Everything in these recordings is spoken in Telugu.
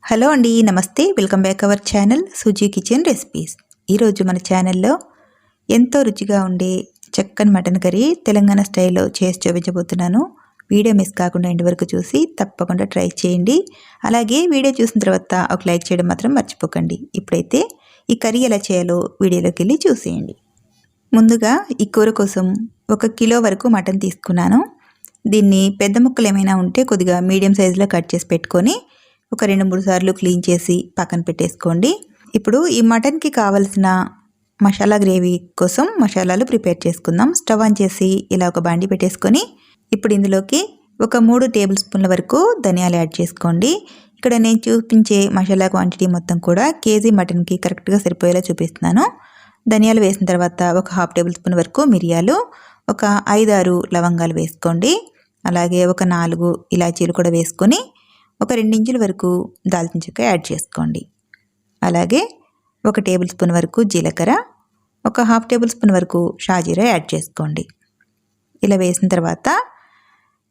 హలో అండి, నమస్తే. Welcome back our channel Suji kitchen recipes. ఈరోజు మన ఛానల్లో ఎంతో రుచిగా ఉండే చక్కని మటన్ కర్రీ తెలంగాణ స్టైల్లో చేసి చూపించబోతున్నాను. వీడియో మిస్ కాకుండా ఎండ్ వరకు చూసి తప్పకుండా ట్రై చేయండి. అలాగే వీడియో చూసిన తర్వాత ఒక లైక్ చేయడం మాత్రం మర్చిపోకండి. ఇప్పుడైతే ఈ కర్రీ ఎలా చేయాలో వీడియోలోకి వెళ్ళి చూసేయండి. ముందుగా ఈ కూర కోసం 1 కిలో వరకు మటన్ తీసుకున్నాను. దీన్ని పెద్ద ముక్కలు ఏమైనా ఉంటే కొద్దిగా మీడియం సైజులో కట్ చేసి పెట్టుకొని ఒక 2-3 సార్లు క్లీన్ చేసి పక్కన పెట్టేసుకోండి. ఇప్పుడు ఈ మటన్కి కావలసిన మసాలా గ్రేవీ కోసం మసాలాలు ప్రిపేర్ చేసుకుందాం. స్టవ్ ఆన్ చేసి ఇలా ఒక బాండి పెట్టేసుకొని ఇప్పుడు ఇందులోకి ఒక 3 టేబుల్ స్పూన్ల వరకు ధనియాలు యాడ్ చేసుకోండి. ఇక్కడ నేను చూపించే మసాలా క్వాంటిటీ మొత్తం కూడా కేజీ మటన్కి కరెక్ట్గా సరిపోయేలా చూపిస్తున్నాను. ధనియాలు వేసిన తర్వాత ఒక 1/2 టేబుల్ స్పూన్ వరకు మిరియాలు, ఒక 5-6 లవంగాలు వేసుకోండి. అలాగే ఒక 4 ఇలాచీలు కూడా వేసుకొని ఒక 2 ఇంచుల వరకు దాల్చిన చెక్క యాడ్ చేసుకోండి. అలాగే 1 టేబుల్ స్పూన్ వరకు జీలకర్ర, ఒక 1/2 టేబుల్ స్పూన్ వరకు షాజీరా యాడ్ చేసుకోండి. ఇలా వేసిన తర్వాత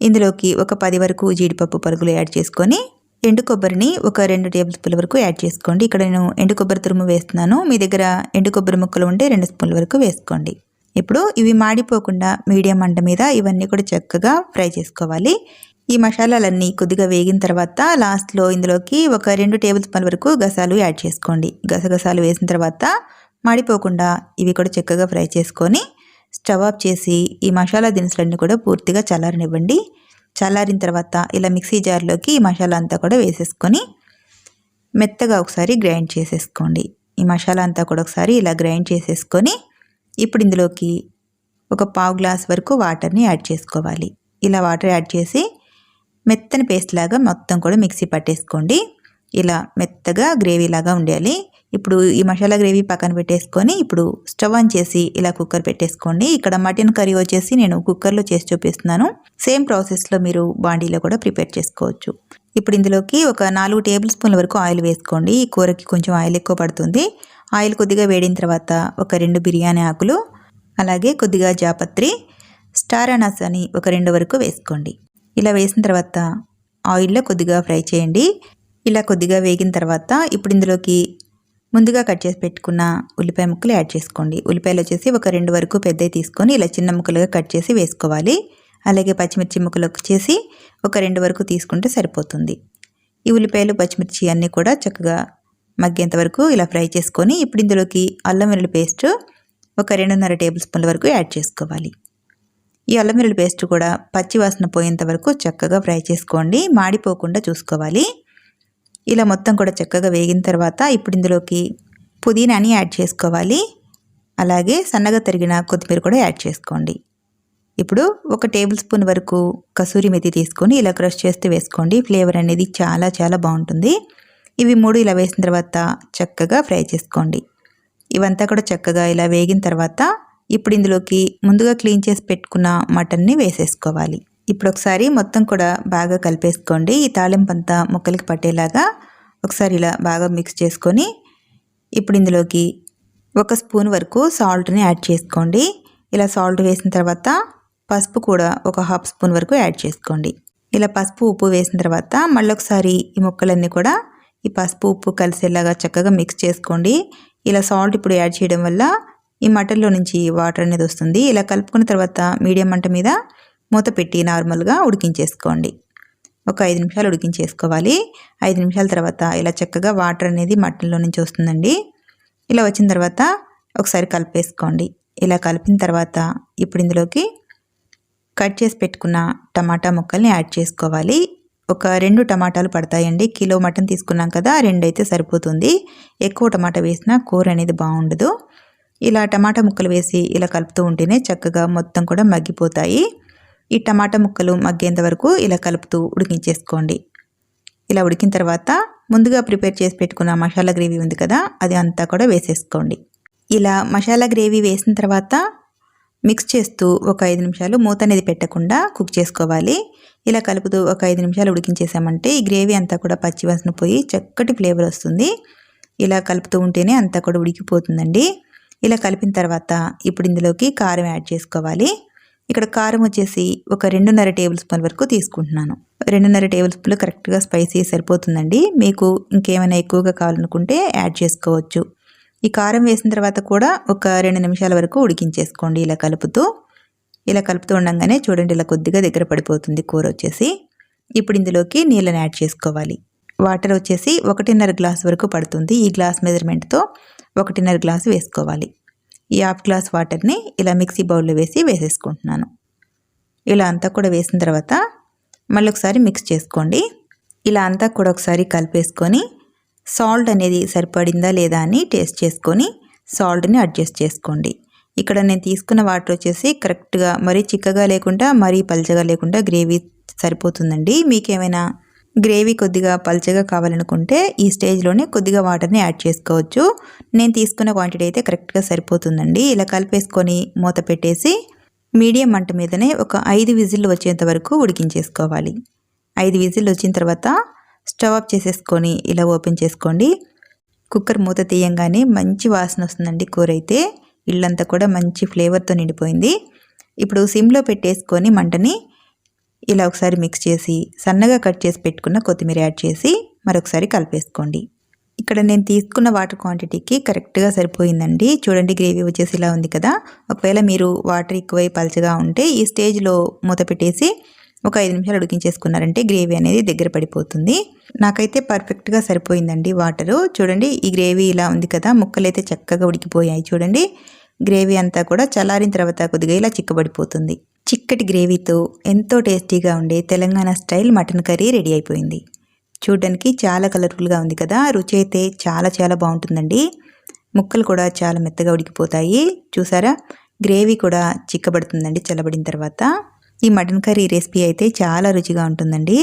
ఇందులోకి ఒక 10 వరకు జీడిపప్పు పలుకులు యాడ్ చేసుకొని ఎండు కొబ్బరిని ఒక 2 టేబుల్ స్పూన్ల వరకు యాడ్ చేసుకోండి. ఇక్కడ నేను ఎండు కొబ్బరి తురుము వేస్తున్నాను. మీ దగ్గర ఎండు కొబ్బరి ముక్కలు ఉంటే 2 స్పూన్ల వరకు వేసుకోండి. ఇప్పుడు ఇవి మాడిపోకుండా మీడియం మంట మీద ఇవన్నీ కూడా చక్కగా ఫ్రై చేసుకోవాలి. ఈ మసాలాలన్నీ కొద్దిగా వేగిన తర్వాత లాస్ట్లో ఇందులోకి ఒక 2 టేబుల్ స్పూన్ల వరకు గసాలు యాడ్ చేసుకోండి. గసగసాలు వేసిన తర్వాత మాడిపోకుండా ఇవి కూడా చక్కగా ఫ్రై చేసుకొని స్టవ్ ఆఫ్ చేసి ఈ మసాలా దినుసులన్నీ కూడా పూర్తిగా చల్లారనివ్వండి. చల్లారిన తర్వాత ఇలా మిక్సీ జార్లోకి ఈ మసాలా అంతా కూడా వేసేసుకొని మెత్తగా ఒకసారి గ్రైండ్ చేసేసుకోండి. ఈ మసాలా అంతా కూడా ఒకసారి ఇలా గ్రైండ్ చేసేసుకొని ఇప్పుడు ఇందులోకి ఒక 1/2 గ్లాస్ వరకు వాటర్ని యాడ్ చేసుకోవాలి. ఇలా వాటర్ యాడ్ చేసి మెత్తని పేస్ట్ లాగా మొత్తం కూడా మిక్సీ పట్టేసుకోండి. ఇలా మెత్తగా గ్రేవీ లాగా ఉండాలి. ఇప్పుడు ఈ మసాలా గ్రేవీ పక్కన పెట్టేసుకొని ఇప్పుడు స్టవ్ ఆన్ చేసి ఇలా కుక్కర్ పెట్టేసుకోండి. ఇక్కడ మటన్ కర్రీ వచ్చేసి నేను కుక్కర్లో చేసి చూపిస్తున్నాను. సేమ్ ప్రాసెస్లో మీరు బాండీలో కూడా ప్రిపేర్ చేసుకోవచ్చు. ఇప్పుడు ఇందులోకి ఒక 4 టేబుల్ స్పూన్ల వరకు ఆయిల్ వేసుకోండి. ఈ కూరకి కొంచెం ఆయిల్ ఎక్కువ పడుతుంది. ఆయిల్ కొద్దిగా వేడిన తర్వాత ఒక 2 బిర్యానీ ఆకులు, అలాగే కొద్దిగా జాపత్రి, స్టార్ అనాస్ అని ఒక 2 వరకు వేసుకోండి. ఇలా వేసిన తర్వాత ఆయిల్లో కొద్దిగా ఫ్రై చేయండి. ఇలా కొద్దిగా వేగిన తర్వాత ఇప్పుడు ఇందులోకి ముందుగా కట్ చేసి పెట్టుకున్న ఉల్లిపాయ ముక్కలు యాడ్ చేసుకోండి. ఉల్లిపాయలు వచ్చేసి ఒక 2 వరకు పెద్దవి తీసుకొని ఇలా చిన్న ముక్కలుగా కట్ చేసి వేసుకోవాలి. అలాగే పచ్చిమిర్చి ముక్కలు వచ్చేసి ఒక 2 వరకు తీసుకుంటే సరిపోతుంది. ఈ ఉల్లిపాయలు పచ్చిమిర్చి అన్నీ కూడా చక్కగా మగ్గేంత వరకు ఇలా ఫ్రై చేసుకొని ఇప్పుడు ఇందులోకి అల్లం వెల్లుల్లి పేస్ట్ ఒక 2.5 టేబుల్ స్పూన్ల వరకు యాడ్ చేసుకోవాలి. ఈ అల్లం వెల్లుల్లి పేస్ట్ కూడా పచ్చి వాసన పోయేంత వరకు చక్కగా ఫ్రై చేసుకోండి. మాడిపోకుండా చూసుకోవాలి. ఇలా మొత్తం కూడా చక్కగా వేగిన తర్వాత ఇప్పుడు ఇందులోకి పుదీనాని యాడ్ చేసుకోవాలి. అలాగే సన్నగా తరిగిన కొత్తిమీర కూడా యాడ్ చేసుకోండి. ఇప్పుడు 1 టేబుల్ స్పూన్ వరకు కసూరి మెతి తీసుకొని ఇలా క్రష్ చేస్తే వేసుకోండి. ఫ్లేవర్ అనేది చాలా చాలా బాగుంటుంది. ఇవి 3 ఇలా వేసిన తర్వాత చక్కగా ఫ్రై చేసుకోండి. ఇవంతా కూడా చక్కగా ఇలా వేగిన తర్వాత ఇప్పుడు ఇందులోకి ముందుగా క్లీన్ చేసి పెట్టుకున్న మటన్ని వేసేసుకోవాలి. ఇప్పుడు ఒకసారి మొత్తం కూడా బాగా కలిపేసుకోండి. ఈ తాలింపంతా ముక్కలకి పట్టేలాగా ఒకసారి ఇలా బాగా మిక్స్ చేసుకొని ఇప్పుడు ఇందులోకి 1 స్పూన్ వరకు సాల్ట్ని యాడ్ చేసుకోండి. ఇలా సాల్ట్ వేసిన తర్వాత పసుపు కూడా ఒక 1/2 స్పూన్ వరకు యాడ్ చేసుకోండి. ఇలా పసుపు ఉప్పు వేసిన తర్వాత మళ్ళీ ఒకసారి ఈ ముక్కలన్నీ కూడా ఈ పసుపు ఉప్పు కలిసేలాగా చక్కగా మిక్స్ చేసుకోండి. ఇలా సాల్ట్ ఇప్పుడు యాడ్ చేయడం వల్ల ఈ మటన్లో నుంచి వాటర్ అనేది వస్తుంది. ఇలా కలుపుకున్న తర్వాత మీడియం మంట మీద మూత పెట్టి నార్మల్గా ఉడికించేసుకోండి. ఒక 5 నిమిషాలు ఉడికించేసుకోవాలి. 5 నిమిషాల తర్వాత ఇలా చక్కగా వాటర్ అనేది మటన్లో నుంచి వస్తుందండి. ఇలా వచ్చిన తర్వాత ఒకసారి కలిపేసుకోండి. ఇలా కలిపిన తర్వాత ఇప్పుడు ఇందులోకి కట్ చేసి పెట్టుకున్న టమాటా ముక్కల్ని యాడ్ చేసుకోవాలి. ఒక 2 టమాటాలు పడతాయండి. కిలో మటన్ తీసుకున్నాం కదా, 2 అయితే సరిపోతుంది. ఎక్కువ టమాటా వేసినా కూర అనేది బాగుండదు. ఇలా టమాటా ముక్కలు వేసి ఇలా కలుపుతూ ఉంటేనే చక్కగా మొత్తం కూడా మగ్గిపోతాయి. ఈ టమాటా ముక్కలు మగ్గేంత వరకు ఇలా కలుపుతూ ఉడికించేసుకోండి. ఇలా ఉడికిన తర్వాత ముందుగా ప్రిపేర్ చేసి పెట్టుకున్న మసాలా గ్రేవీ ఉంది కదా, అది అంతా కూడా వేసేసుకోండి. ఇలా మసాలా గ్రేవీ వేసిన తర్వాత మిక్స్ చేస్తూ ఒక 5 నిమిషాలు మూత అనేది పెట్టకుండా కుక్ చేసుకోవాలి. ఇలా కలుపుతూ ఒక 5 నిమిషాలు ఉడికించేసామంటే ఈ గ్రేవీ అంతా కూడా పచ్చివాసన పోయి చక్కటి ఫ్లేవర్ వస్తుంది. ఇలా కలుపుతూ ఉంటేనే అంతా కూడా ఉడికిపోతుందండి. ఇలా కలిపిన తర్వాత ఇప్పుడు ఇందులోకి కారం యాడ్ చేసుకోవాలి. ఇక్కడ కారం వచ్చేసి ఒక 2.5 టేబుల్ స్పూన్ వరకు తీసుకుంటున్నాను. 2.5 టేబుల్ స్పూన్లు కరెక్ట్గా స్పైసీ సరిపోతుందండి. మీకు ఇంకేమైనా ఎక్కువగా కావాలనుకుంటే యాడ్ చేసుకోవచ్చు. ఈ కారం వేసిన తర్వాత కూడా ఒక 2 నిమిషాల వరకు ఉడికించేసుకోండి. ఇలా కలుపుతూ ఉండగానే చూడండి, ఇలా కొద్దిగా దగ్గర పడిపోతుంది కూర వచ్చేసి. ఇప్పుడు ఇందులోకి నీళ్ళని యాడ్ చేసుకోవాలి. వాటర్ వచ్చేసి 1.5 గ్లాస్ వరకు పడుతుంది. ఈ గ్లాస్ మెజర్మెంట్తో 1.5 గ్లాసు వేసుకోవాలి. ఈ హాఫ్ గ్లాస్ వాటర్ని ఇలా మిక్సీ బౌల్లో వేసేసుకుంటున్నాను. ఇలా అంతా కూడా వేసిన తర్వాత మళ్ళీ ఒకసారి మిక్స్ చేసుకోండి. ఇలా అంతా కూడా ఒకసారి కలిపేసుకొని సాల్ట్ అనేది సరిపడిందా లేదా అని టేస్ట్ చేసుకొని సాల్ట్ని అడ్జస్ట్ చేసుకోండి. ఇక్కడ నేను తీసుకున్న వాటర్ వచ్చేసి కరెక్ట్గా మరీ చిక్కగా లేకుండా మరీ పల్చగా లేకుండా గ్రేవీ సరిపోతుందండి. మీకేమైనా గ్రేవీ కొద్దిగా పల్చగా కావాలనుకుంటే ఈ స్టేజ్లోనే కొద్దిగా వాటర్ని యాడ్ చేసుకోవచ్చు. నేను తీసుకున్న క్వాంటిటీ అయితే కరెక్ట్గా సరిపోతుందండి. ఇలా కలిపేసుకొని మూత పెట్టేసి మీడియం మంట మీదనే ఒక 5 విజిల్లు వచ్చేంత వరకు ఉడికించేసుకోవాలి. 5 విజిల్లు వచ్చిన తర్వాత స్టవ్ ఆఫ్ చేసేసుకొని ఇలా ఓపెన్ చేసుకోండి. కుక్కర్ మూత తీయంగానే మంచి వాసన వస్తుందండి. కూర అయితే ఇళ్ళంతా కూడా మంచి ఫ్లేవర్తో నిండిపోయింది. ఇప్పుడు సిమ్లో పెట్టేసుకొని మంటని ఇలా ఒకసారి మిక్స్ చేసి సన్నగా కట్ చేసి పెట్టుకున్న కొత్తిమీర యాడ్ చేసి మరొకసారి కలిపేసుకోండి. ఇక్కడ నేను తీసుకున్న వాటర్ క్వాంటిటీకి కరెక్ట్గా సరిపోయిందండి. చూడండి, గ్రేవీ వచ్చేసి ఇలా ఉంది కదా. ఒకవేళ మీరు వాటర్ ఎక్కువై పల్చగా ఉంటే ఈ స్టేజ్లో మూత పెట్టేసి ఒక 5 నిమిషాలు ఉడికించేసుకున్నారంటే గ్రేవీ అనేది దగ్గర పడిపోతుంది. నాకైతే పర్ఫెక్ట్గా సరిపోయిందండి వాటరు. చూడండి, ఈ గ్రేవీ ఇలా ఉంది కదా. ముక్కలు అయితే చక్కగా ఉడికిపోయాయి. చూడండి, గ్రేవీ అంతా కూడా చల్లారిన తర్వాత కొద్దిగా ఇలా చిక్కబడిపోతుంది. చిక్కటి గ్రేవీతో ఎంతో టేస్టీగా ఉండే Telangana style mutton curry ready అయిపోయింది. చూడడానికి చాలా కలర్ఫుల్గా ఉంది కదా. రుచి అయితే చాలా చాలా బాగుంటుందండి. ముక్కలు కూడా చాలా మెత్తగా ఉడికిపోతాయి. చూసారా, గ్రేవీ కూడా చిక్కబడుతుందండి చల్లబడిన తర్వాత. ఈ మటన్ కర్రీ రెసిపీ అయితే చాలా రుచిగా ఉంటుందండి.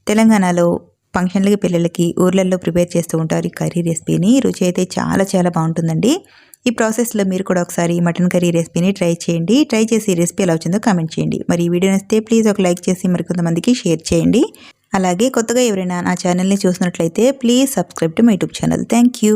తెలంగాణలో ఫంక్షన్లకి, పిల్లలకి ఊర్లలో ప్రిపేర్ చేస్తూ ఉంటారు ఈ కర్రీ రెసిపీని. రుచి అయితే చాలా చాలా బాగుంటుందండి. ఈ ప్రాసెస్లో మీరు కూడా ఒకసారి మటన్ కర్రీ రెసిపీని ట్రై చేయండి. ట్రై చేసి ఈ రెసిపీ ఎలా వచ్చిందో కామెంట్ చేయండి. మరి ఈ వీడియో నచ్చితే ప్లీజ్ ఒక లైక్ చేసి మరికొంతమందికి షేర్ చేయండి. అలాగే కొత్తగా ఎవరైనా నా ఛానల్ని చూసినట్లయితే please subscribe to my YouTube channel. Thank you.